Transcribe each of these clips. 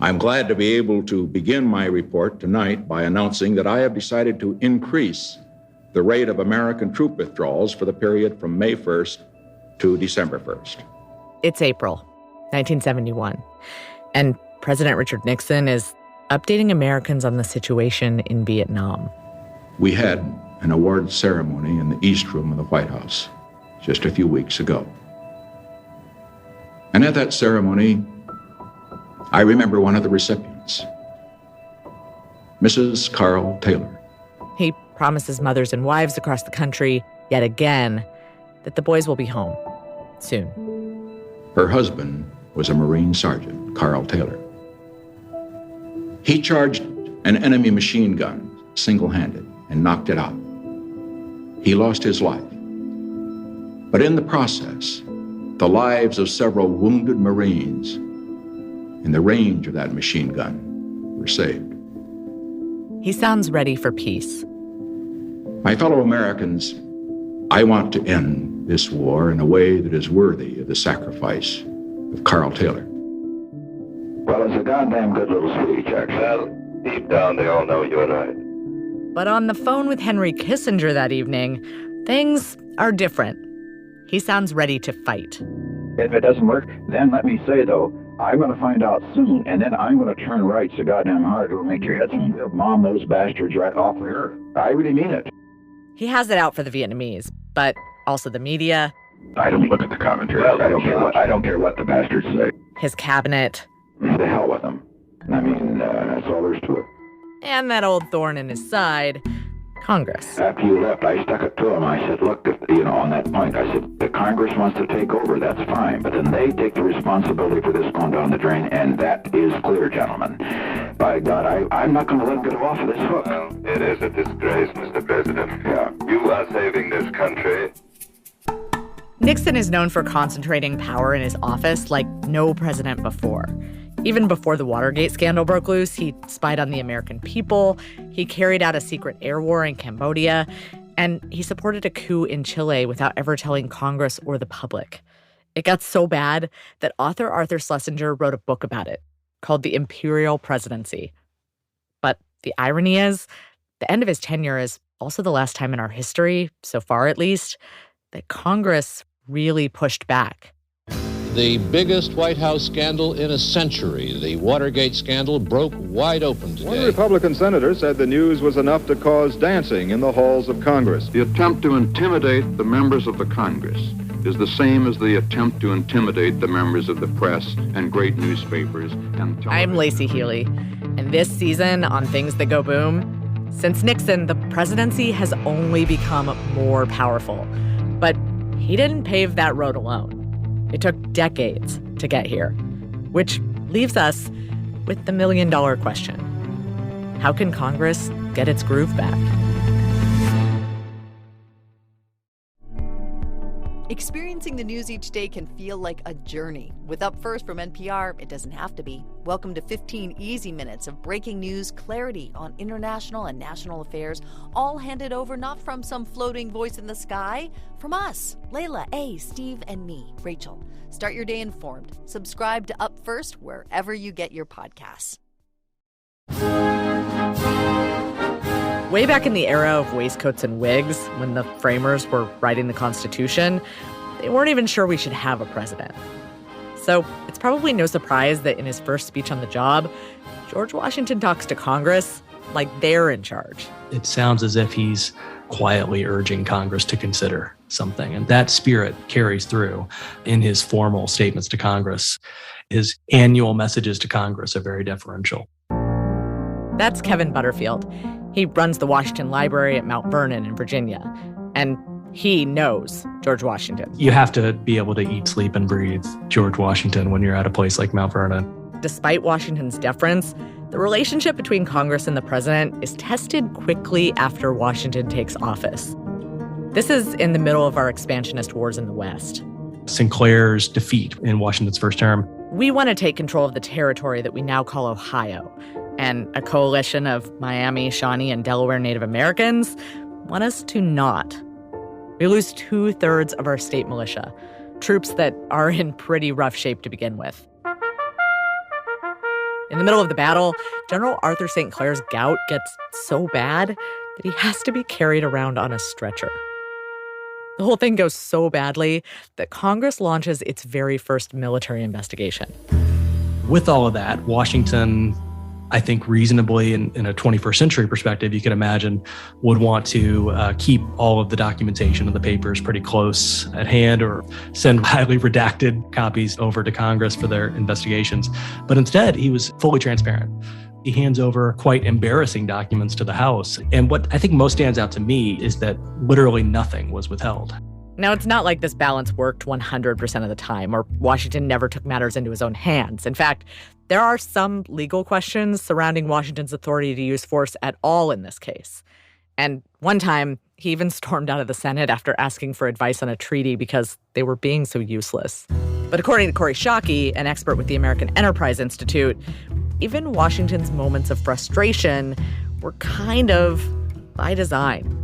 I'm glad to be able to begin my report tonight by announcing that I have decided to increase the rate of American troop withdrawals for the period from May 1st to December 1st. It's April 1971, and President Richard Nixon is updating Americans on the situation in Vietnam. We had an award ceremony in the East Room of the White House just a few weeks ago. And at that ceremony, I remember one of the recipients, Mrs. Carl Taylor. He promises mothers and wives across the country, yet again, that the boys will be home soon. Her husband was a Marine sergeant, Carl Taylor. He charged an enemy machine gun single-handed and knocked it out. He lost his life. But in the process, the lives of several wounded Marines in the range of that machine gun were saved. He sounds ready for peace. My fellow Americans, I want to end this war in a way that is worthy of the sacrifice of Carl Taylor. Well, it's a goddamn good little speech, actually. Well, deep down they all know you're right. But on the phone with Henry Kissinger that evening, things are different. He sounds ready to fight. If it doesn't work, then let me say, though, I'm going to find out soon, and then I'm going to turn right so goddamn hard it'll make your head spin. Mom those bastards right off here. I really mean it. He has it out for the Vietnamese, but also the media. I don't look at the commentary. I don't care what the bastards say. His cabinet. The hell with them. I mean, that's all there's to it. And that old thorn in his side, Congress. After you left, I stuck it to him. I said, look, on that point, I said, the Congress wants to take over, that's fine. But then they take the responsibility for this going down the drain, and that is clear, gentlemen. By God, I'm not going to let them get off of this hook. Well, it is a disgrace, Mr. President. Yeah. You are saving this country. Nixon is known for concentrating power in his office like no president before. Even before the Watergate scandal broke loose, he spied on the American people, he carried out a secret air war in Cambodia, and he supported a coup in Chile without ever telling Congress or the public. It got so bad that author Arthur Schlesinger wrote a book about it called The Imperial Presidency. But the irony is, the end of his tenure is also the last time in our history, so far at least, that Congress really pushed back. The biggest White House scandal in a century, the Watergate scandal, broke wide open today. One Republican senator said the news was enough to cause dancing in the halls of Congress. The attempt to intimidate the members of the Congress is the same as the attempt to intimidate the members of the press and great newspapers and television. I'm Lacey Healy, and this season on Things That Go Boom, since Nixon, the presidency has only become more powerful. But he didn't pave that road alone. It took decades to get here, which leaves us with the million-dollar question. How can Congress get its groove back? Experiencing the news each day can feel like a journey. With Up First from NPR, it doesn't have to be. Welcome to 15 easy minutes of breaking news, clarity on international and national affairs, all handed over not from some floating voice in the sky, from us, Layla, A, Steve, and me, Rachel. Start your day informed. Subscribe to Up First wherever you get your podcasts. Way back in the era of waistcoats and wigs, when the framers were writing the Constitution, they weren't even sure we should have a president. So it's probably no surprise that in his first speech on the job, George Washington talks to Congress like they're in charge. It sounds as if he's quietly urging Congress to consider something, and that spirit carries through in his formal statements to Congress. His annual messages to Congress are very deferential. That's Kevin Butterfield. He runs the Washington Library at Mount Vernon in Virginia, and he knows George Washington. You have to be able to eat, sleep, and breathe George Washington when you're at a place like Mount Vernon. Despite Washington's deference, the relationship between Congress and the president is tested quickly after Washington takes office. This is in the middle of our expansionist wars in the West. Sinclair's defeat in Washington's first term. We want to take control of the territory that we now call Ohio, and a coalition of Miami, Shawnee, and Delaware Native Americans want us to not. We lose 2/3 of our state militia, troops that are in pretty rough shape to begin with. In the middle of the battle, General Arthur St. Clair's gout gets so bad that he has to be carried around on a stretcher. The whole thing goes so badly that Congress launches its very first military investigation. With all of that, Washington, I think reasonably in a 21st century perspective, you could imagine, would want to keep all of the documentation of the papers pretty close at hand or send highly redacted copies over to Congress for their investigations. But instead, he was fully transparent. He hands over quite embarrassing documents to the House. And what I think most stands out to me is that literally nothing was withheld. Now, it's not like this balance worked 100% of the time, or Washington never took matters into his own hands. In fact, there are some legal questions surrounding Washington's authority to use force at all in this case. And one time, he even stormed out of the Senate after asking for advice on a treaty because they were being so useless. But according to Kori, an expert with the American Enterprise Institute, even Washington's moments of frustration were kind of by design.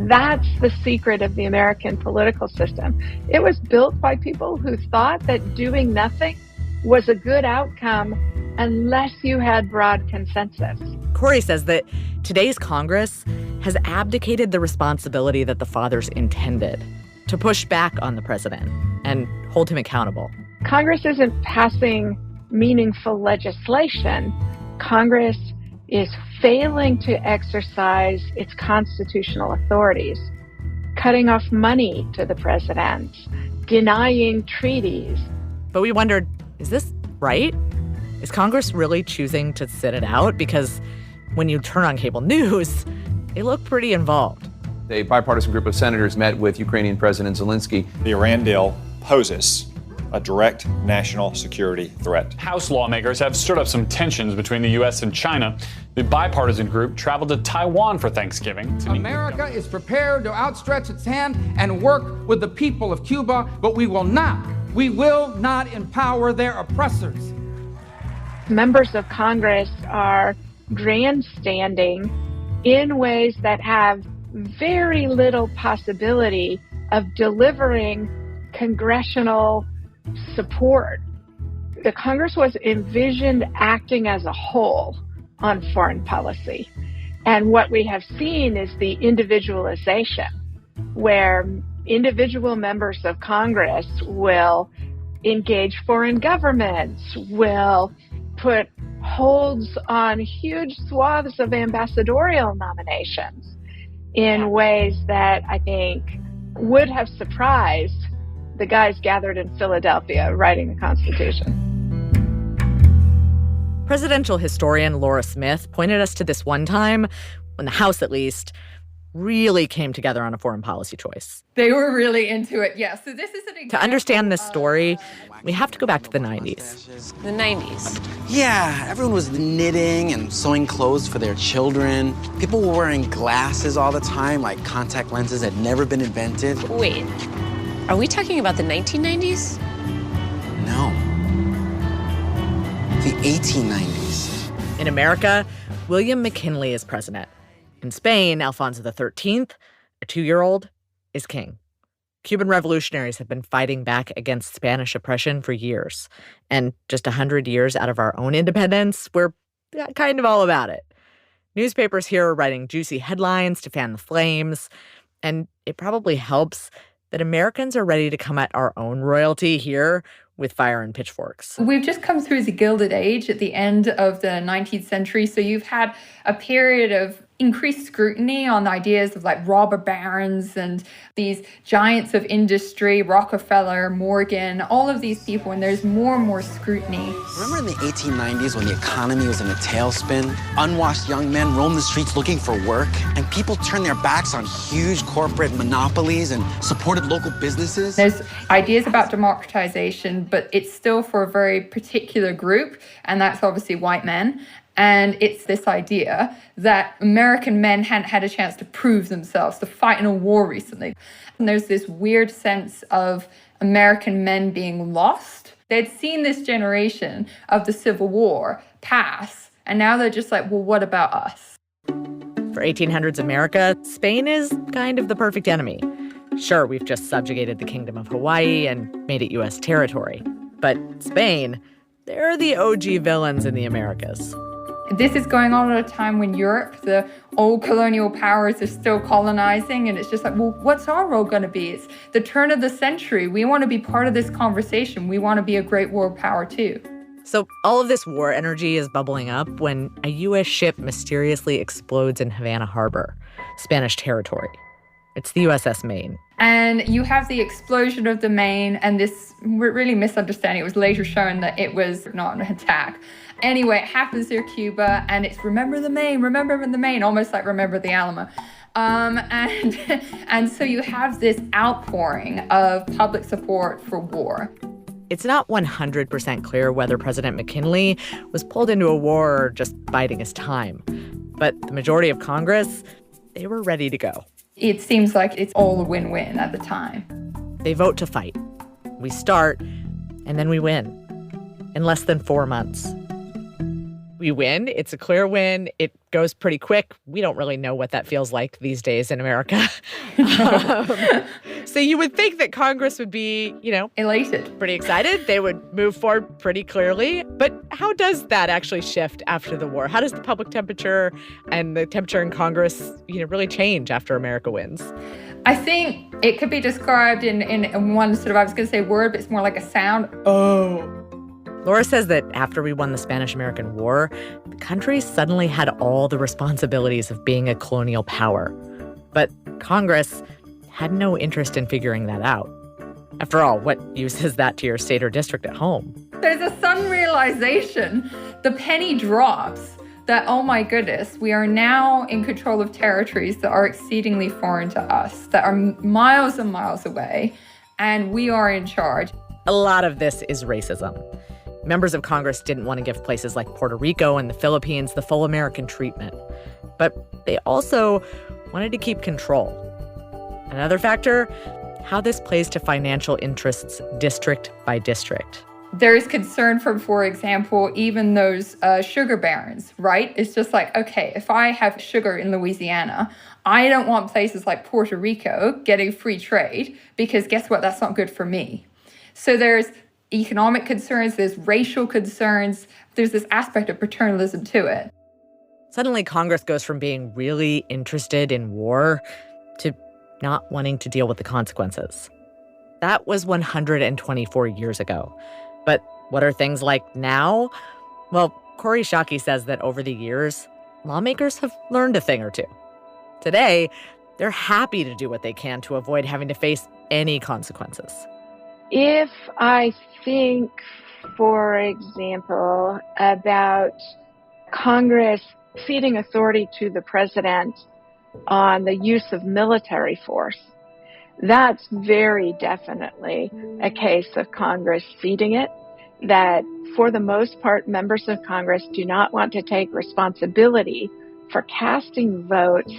That's the secret of the American political system. It was built by people who thought that doing nothing was a good outcome unless you had broad consensus. Kori says that today's Congress has abdicated the responsibility that the fathers intended to push back on the president and hold him accountable. Congress isn't passing meaningful legislation. Congress is failing to exercise its constitutional authorities, cutting off money to the president, denying treaties. But we wondered, is this right? Is Congress really choosing to sit it out? Because when you turn on cable news, they look pretty involved. A bipartisan group of senators met with Ukrainian President Zelensky. The Iran deal poses a direct national security threat. House lawmakers have stirred up some tensions between the U.S. and China. The bipartisan group traveled to Taiwan for Thanksgiving. America is prepared to outstretch its hand and work with the people of Cuba, but we will not empower their oppressors. Members of Congress are grandstanding in ways that have very little possibility of delivering congressional support. The Congress was envisioned acting as a whole on foreign policy. And what we have seen is the individualization, where individual members of Congress will engage foreign governments, will put holds on huge swaths of ambassadorial nominations in ways that I think would have surprised the guys gathered in Philadelphia writing the Constitution. Presidential historian Laura Smith pointed us to this one time when the House, at least, really came together on a foreign policy choice. They were really into it, yes. So this is an example. To understand this story, we have to go back to the 90s. The 90s? Yeah, everyone was knitting and sewing clothes for their children. People were wearing glasses all the time, like contact lenses had never been invented. Wait, are we talking about the 1990s? No. The 1890s. In America, William McKinley is president. In Spain, Alfonso XIII, a 2-year-old, is king. Cuban revolutionaries have been fighting back against Spanish oppression for years. And just 100 years out of our own independence, we're kind of all about it. Newspapers here are writing juicy headlines to fan the flames. And it probably helps that Americans are ready to come at our own royalty here with fire and pitchforks. We've just come through the Gilded Age at the end of the 19th century. So you've had a period of increased scrutiny on the ideas of like robber barons and these giants of industry, Rockefeller, Morgan, all of these people, and there's more and more scrutiny. Remember in the 1890s when the economy was in a tailspin? Unwashed young men roamed the streets looking for work, and people turned their backs on huge corporate monopolies and supported local businesses? There's ideas about democratization, but it's still for a very particular group, and that's obviously white men. And it's this idea that American men hadn't had a chance to prove themselves, to fight in a war recently. And there's this weird sense of American men being lost. They'd seen this generation of the Civil War pass, and now they're just like, well, what about us? For 1800s America, Spain is kind of the perfect enemy. Sure, we've just subjugated the Kingdom of Hawaii and made it U.S. territory. But Spain, they're the OG villains in the Americas. This is going on at a time when Europe, the old colonial powers, are still colonizing, and it's just like, well, what's our role going to be? It's the turn of the century. We want to be part of this conversation. We want to be a great world power too. So all of this war energy is bubbling up when a U.S. ship mysteriously explodes in Havana Harbor, Spanish territory. It's the USS Maine. And you have the explosion of the Maine, and this really misunderstanding. It was later shown that it was not an attack. Anyway, it happens near Cuba, and it's remember the Maine, almost like remember the Alamo. And so you have this outpouring of public support for war. It's not 100% clear whether President McKinley was pulled into a war or just biding his time. But the majority of Congress, they were ready to go. It seems like it's all a win-win at the time. They vote to fight. We start, and then we win. In less than 4 months. We win. It's a clear win. It goes pretty quick. We don't really know what that feels like these days in America. So you would think that Congress would be, elated, pretty excited. They would move forward pretty clearly. But how does that actually shift after the war? How does the public temperature and the temperature in Congress, really change after America wins? I think it could be described in one sort of, I was going to say word, but it's more like a sound. Oh. Laura says that after we won the Spanish-American War, the country suddenly had all the responsibilities of being a colonial power. But Congress had no interest in figuring that out. After all, what use is that to your state or district at home? There's a sudden realization, the penny drops, that, oh my goodness, we are now in control of territories that are exceedingly foreign to us, that are miles and miles away, and we are in charge. A lot of this is racism. Members of Congress didn't want to give places like Puerto Rico and the Philippines the full American treatment. But they also wanted to keep control. Another factor, how this plays to financial interests district by district. There is concern for example, even those sugar barons, right? It's just like, okay, if I have sugar in Louisiana, I don't want places like Puerto Rico getting free trade because guess what? That's not good for me. So there's economic concerns, there's racial concerns, there's this aspect of paternalism to it. Suddenly, Congress goes from being really interested in war to not wanting to deal with the consequences. That was 124 years ago. But what are things like now? Well, Kori says that over the years, lawmakers have learned a thing or two. Today, they're happy to do what they can to avoid having to face any consequences. If I think, for example, about Congress ceding authority to the president on the use of military force, that's very definitely a case of Congress ceding it, that for the most part, members of Congress do not want to take responsibility for casting votes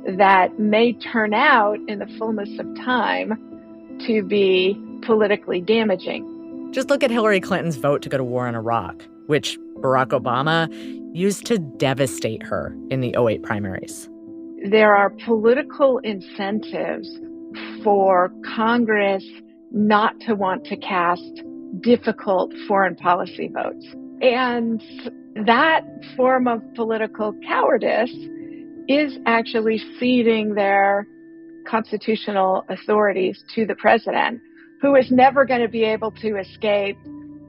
that may turn out in the fullness of time to be politically damaging. Just look at Hillary Clinton's vote to go to war in Iraq, which Barack Obama used to devastate her in the 2008 primaries. There are political incentives for Congress not to want to cast difficult foreign policy votes. And that form of political cowardice is actually ceding their constitutional authorities to the president, who is never going to be able to escape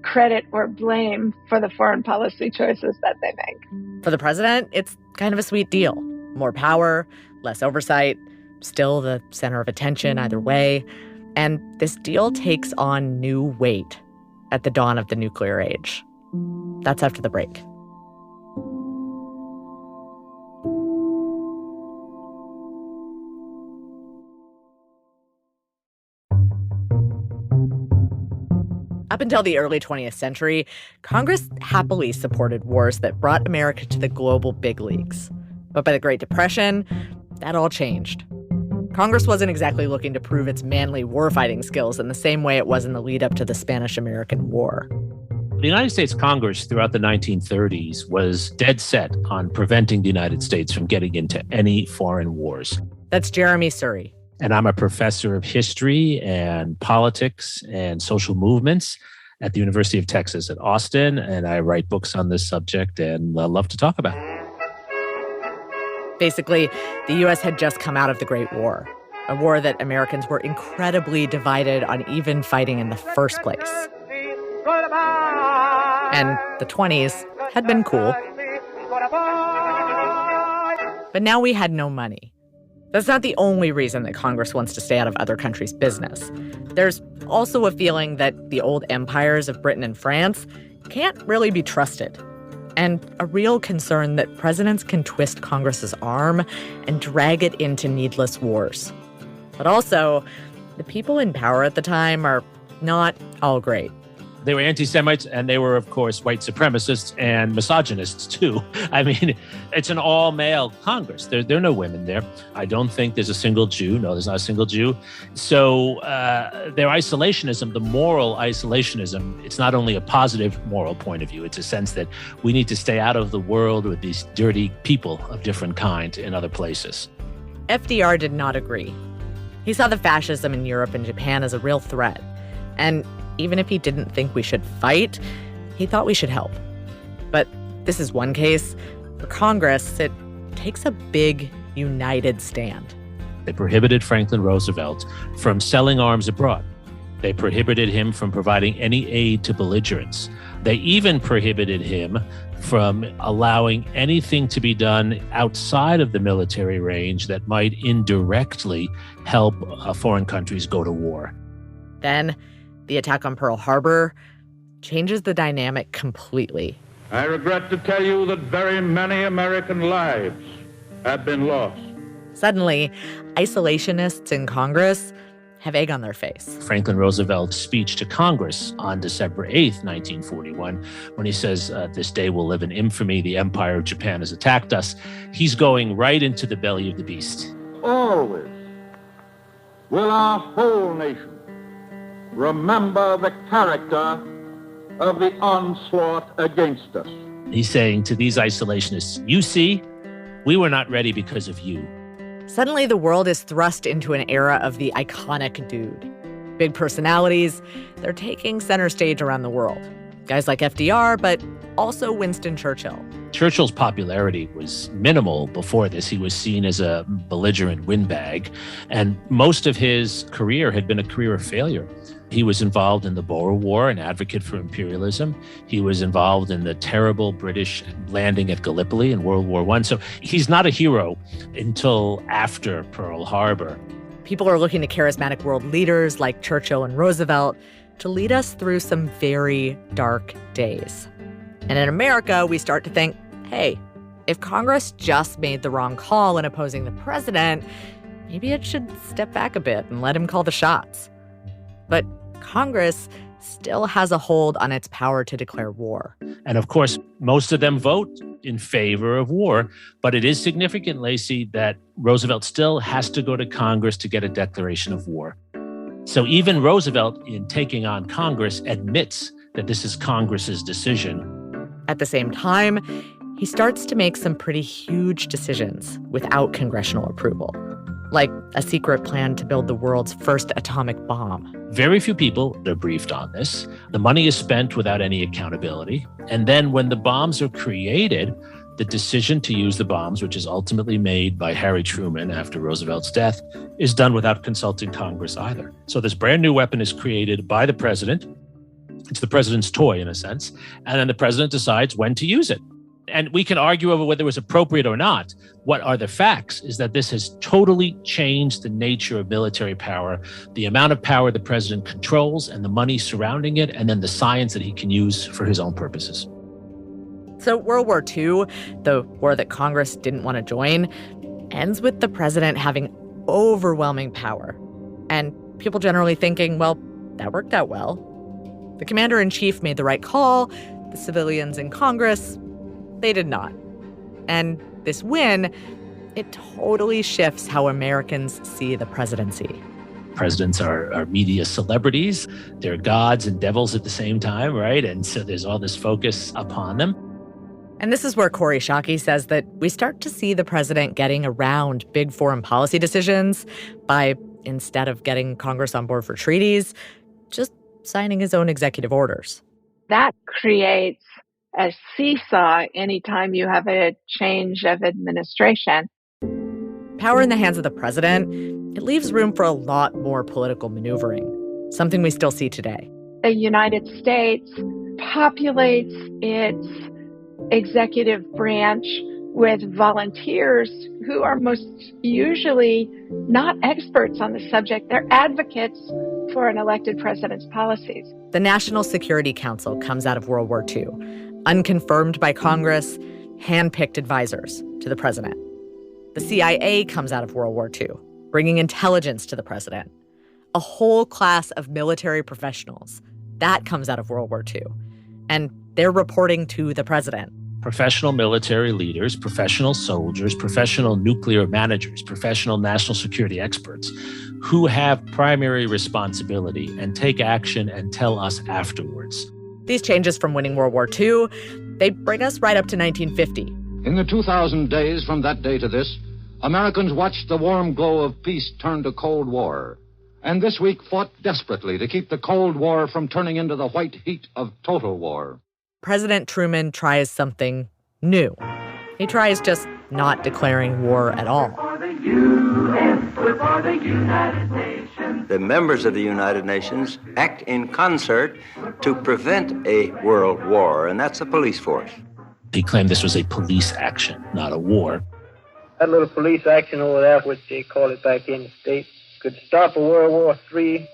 credit or blame for the foreign policy choices that they make. For the president, it's kind of a sweet deal. More power, less oversight, still the center of attention either way. And this deal takes on new weight at the dawn of the nuclear age. That's after the break. Up until the early 20th century, Congress happily supported wars that brought America to the global big leagues. But by the Great Depression, that all changed. Congress wasn't exactly looking to prove its manly warfighting skills in the same way it was in the lead up to the Spanish-American War. The United States Congress throughout the 1930s was dead set on preventing the United States from getting into any foreign wars. That's Jeremi Suri. And I'm a professor of history and politics and social movements at the University of Texas at Austin, and I write books on this subject and love to talk about it. Basically, the U.S. had just come out of the Great War, a war that Americans were incredibly divided on even fighting in the first place. And the 20s had been cool. But now we had no money. That's not the only reason that Congress wants to stay out of other countries' business. There's also a feeling that the old empires of Britain and France can't really be trusted, and a real concern that presidents can twist Congress's arm and drag it into needless wars. But also, the people in power at the time are not all great. They were anti-Semites, and they were, of course, white supremacists and misogynists, too. I mean, it's an all-male Congress. There are no women there. I don't think there's a single Jew. No, there's not a single Jew. So their isolationism, the moral isolationism, it's not only a positive moral point of view. It's a sense that we need to stay out of the world with these dirty people of different kind in other places. FDR did not agree. He saw the fascism in Europe and Japan as a real threat. And even if he didn't think we should fight, he thought we should help. But this is one case. For Congress, it takes a big, united stand. They prohibited Franklin Roosevelt from selling arms abroad. They prohibited him from providing any aid to belligerents. They even prohibited him from allowing anything to be done outside of the military range that might indirectly help foreign countries go to war. Then, the attack on Pearl Harbor changes the dynamic completely. I regret to tell you that very many American lives have been lost. Suddenly, isolationists in Congress have egg on their face. Franklin Roosevelt's speech to Congress on December 8th, 1941, when he says, this day will live in infamy, the Empire of Japan has attacked us, he's going right into the belly of the beast. Always will our whole nation remember the character of the onslaught against us. He's saying to these isolationists, you see, we were not ready because of you. Suddenly, the world is thrust into an era of the iconic dude. Big personalities, they're taking center stage around the world. Guys like FDR, but also Winston Churchill. Churchill's popularity was minimal before this. He was seen as a belligerent windbag, and most of his career had been a career of failure. He was involved in the Boer War, an advocate for imperialism. He was involved in the terrible British landing at Gallipoli in World War I. So he's not a hero until after Pearl Harbor. People are looking to charismatic world leaders like Churchill and Roosevelt to lead us through some very dark days. And in America, we start to think, hey, if Congress just made the wrong call in opposing the president, maybe it should step back a bit and let him call the shots. But Congress still has a hold on its power to declare war. And of course, most of them vote in favor of war. But it is significant, Lacey, that Roosevelt still has to go to Congress to get a declaration of war. So even Roosevelt, in taking on Congress, admits that this is Congress's decision. At the same time, he starts to make some pretty huge decisions without congressional approval, like a secret plan to build the world's first atomic bomb. Very few people are briefed on this. The money is spent without any accountability. And then when the bombs are created, the decision to use the bombs, which is ultimately made by Harry Truman after Roosevelt's death, is done without consulting Congress either. So this brand new weapon is created by the president. It's the president's toy, in a sense. And then the president decides when to use it. And we can argue over whether it was appropriate or not. What are the facts is that this has totally changed the nature of military power, the amount of power the president controls and the money surrounding it, and then the science that he can use for his own purposes. So World War II, the war that Congress didn't want to join, ends with the president having overwhelming power. And people generally thinking, well, that worked out well. The commander-in-chief made the right call. The civilians in Congress, they did not. And this win, it totally shifts how Americans see the presidency. Presidents are media celebrities. They're gods and devils at the same time, right? And so there's all this focus upon them. And this is where Kori says that we start to see the president getting around big foreign policy decisions by, instead of getting Congress on board for treaties, just signing his own executive orders. That creates a seesaw anytime you have a change of administration. Power in the hands of the president, it leaves room for a lot more political maneuvering, something we still see today. The United States populates its executive branch with volunteers who are most usually not experts on the subject. They're advocates for an elected president's policies. The National Security Council comes out of World War II, unconfirmed by Congress, hand-picked advisors to the president. The CIA comes out of World War II, bringing intelligence to the president. A whole class of military professionals, that comes out of World War II. And they're reporting to the president. Professional military leaders, professional soldiers, professional nuclear managers, professional national security experts who have primary responsibility and take action and tell us afterwards. These changes from winning World War II, they bring us right up to 1950. In the 2,000 days from that day to this, Americans watched the warm glow of peace turn to Cold War. And this week fought desperately to keep the Cold War from turning into the white heat of total war. President Truman tries something new. He tries just not declaring war at all. The members of the United Nations act in concert to prevent a world war, and that's a police force. He claimed this was a police action, not a war. That little police action over there, which they call it back in the States, could stop a World War III.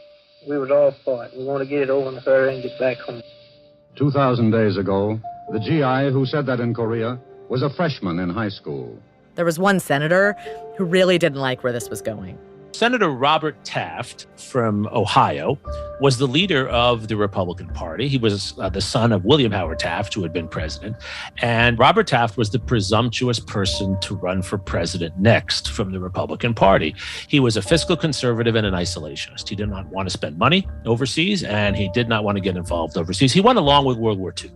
We was all for it. We want to get it over in a hurry and get back home. 2,000 days ago, the GI who said that in Korea was a freshman in high school. There was one senator who really didn't like where this was going. Senator Robert Taft from Ohio was the leader of the Republican Party. He was the son of William Howard Taft, who had been president. And Robert Taft was the presumptuous person to run for president next from the Republican Party. He was a fiscal conservative and an isolationist. He did not want to spend money overseas, and he did not want to get involved overseas. He went along with World War II.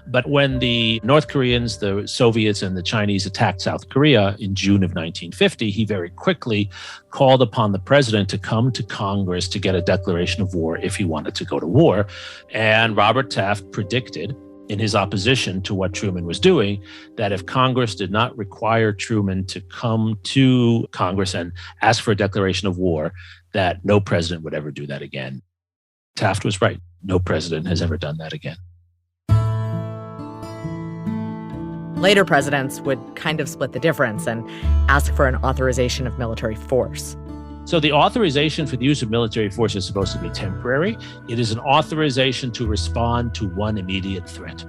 But when the North Koreans, the Soviets, and the Chinese attacked South Korea in June of 1950, he very quickly called upon the president to come to Congress to get a declaration of war if he wanted to go to war. And Robert Taft predicted, in his opposition to what Truman was doing, that if Congress did not require Truman to come to Congress and ask for a declaration of war, that no president would ever do that again. Taft was right. No president has ever done that again. Later presidents would kind of split the difference and ask for an authorization of military force. So the authorization for the use of military force is supposed to be temporary. It is an authorization to respond to one immediate threat.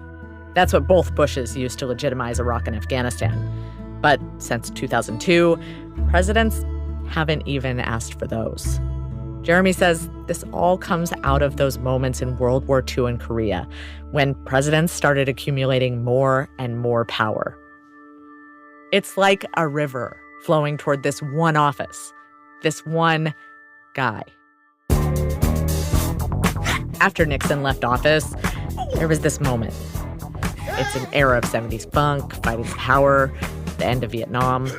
That's what both Bushes used to legitimize Iraq and Afghanistan. But since 2002, presidents haven't even asked for those. Jeremi says this all comes out of those moments in World War II and Korea when presidents started accumulating more and more power. It's like a river flowing toward this one office, this one guy. After Nixon left office, there was this moment. It's an era of 70s funk, fighting power, the end of Vietnam,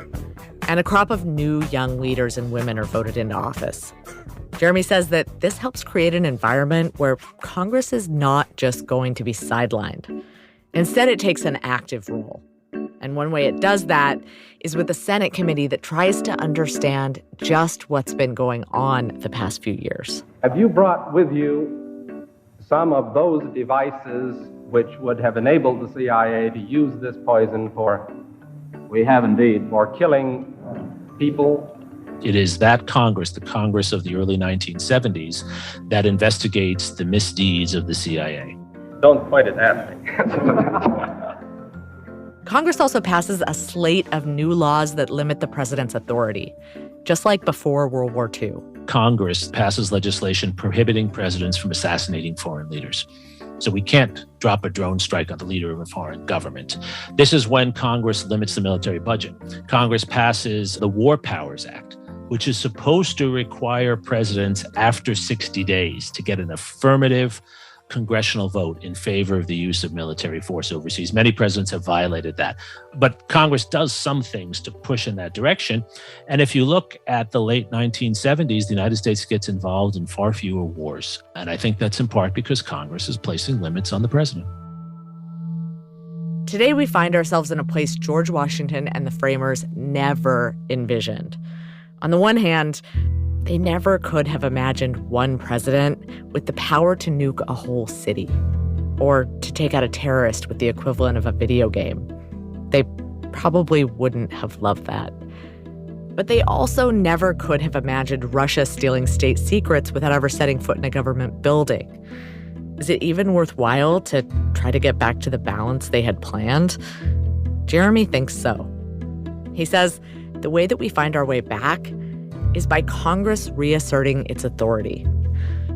and a crop of new young leaders and women are voted into office. Jeremi says that this helps create an environment where Congress is not just going to be sidelined. Instead, it takes an active role. And one way it does that is with a Senate committee that tries to understand just what's been going on the past few years. Have you brought with you some of those devices which would have enabled the CIA to use this poison for, we have indeed, for killing people? It is that Congress, the Congress of the early 1970s, that investigates the misdeeds of the CIA. Don't point it at me. Congress also passes a slate of new laws that limit the president's authority, just like before World War II. Congress passes legislation prohibiting presidents from assassinating foreign leaders. So we can't drop a drone strike on the leader of a foreign government. This is when Congress limits the military budget. Congress passes the War Powers Act, which is supposed to require presidents after 60 days to get an affirmative congressional vote in favor of the use of military force overseas. Many presidents have violated that. But Congress does some things to push in that direction. And if you look at the late 1970s, the United States gets involved in far fewer wars. And I think that's in part because Congress is placing limits on the president. Today, we find ourselves in a place George Washington and the framers never envisioned. On the one hand, they never could have imagined one president with the power to nuke a whole city or to take out a terrorist with the equivalent of a video game. They probably wouldn't have loved that. But they also never could have imagined Russia stealing state secrets without ever setting foot in a government building. Is it even worthwhile to try to get back to the balance they had planned? Jeremi thinks so. He says the way that we find our way back is by Congress reasserting its authority,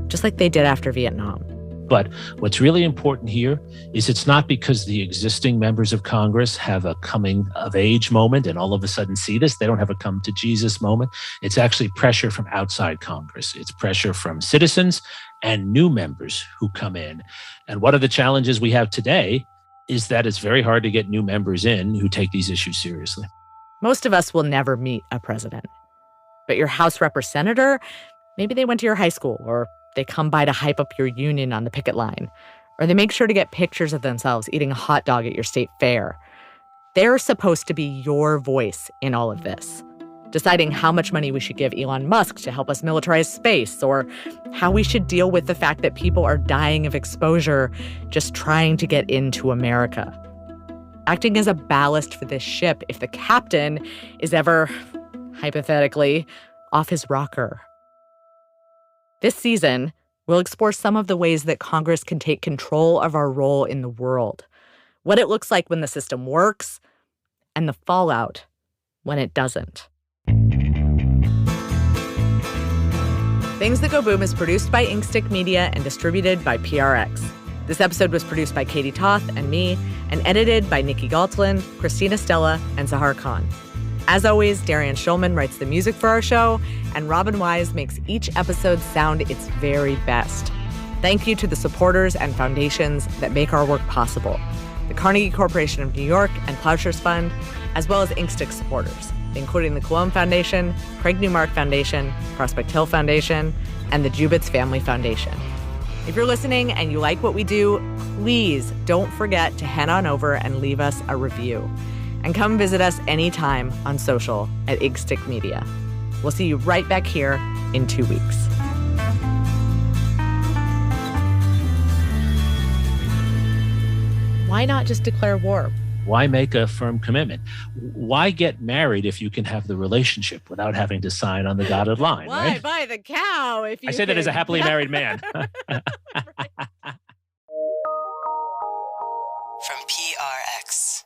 just like they did after Vietnam. But what's really important here is it's not because the existing members of Congress have a coming of age moment and all of a sudden see this. They don't have a come to Jesus moment. It's actually pressure from outside Congress. It's pressure from citizens and new members who come in. And one of the challenges we have today is that it's very hard to get new members in who take these issues seriously. Most of us will never meet a president. But your House representative, maybe they went to your high school, or they come by to hype up your union on the picket line, or they make sure to get pictures of themselves eating a hot dog at your state fair. They're supposed to be your voice in all of this, deciding how much money we should give Elon Musk to help us militarize space, or how we should deal with the fact that people are dying of exposure just trying to get into America. Acting as a ballast for this ship if the captain is ever, hypothetically, off his rocker. This season, we'll explore some of the ways that Congress can take control of our role in the world, what it looks like when the system works, and the fallout when it doesn't. Things That Go Boom is produced by Inkstick Media and distributed by PRX. This episode was produced by Katie Toth and me, and edited by Nikki Galtland, Christina Stella, and Zahar Khan. As always, Darian Schulman writes the music for our show, and Robin Wise makes each episode sound its very best. Thank you to the supporters and foundations that make our work possible. The Carnegie Corporation of New York and Plowshares Fund, as well as Inkstick supporters, including the Colomb Foundation, Craig Newmark Foundation, Prospect Hill Foundation, and the Jubitz Family Foundation. If you're listening and you like what we do, please don't forget to head on over and leave us a review. And come visit us anytime on social at Inkstick Media. We'll see you right back here in 2 weeks. Why not just declare war? Why make a firm commitment? Why get married if you can have the relationship without having to sign on the dotted line? Why right? buy the cow if you I say that as a happily married man. From PRX.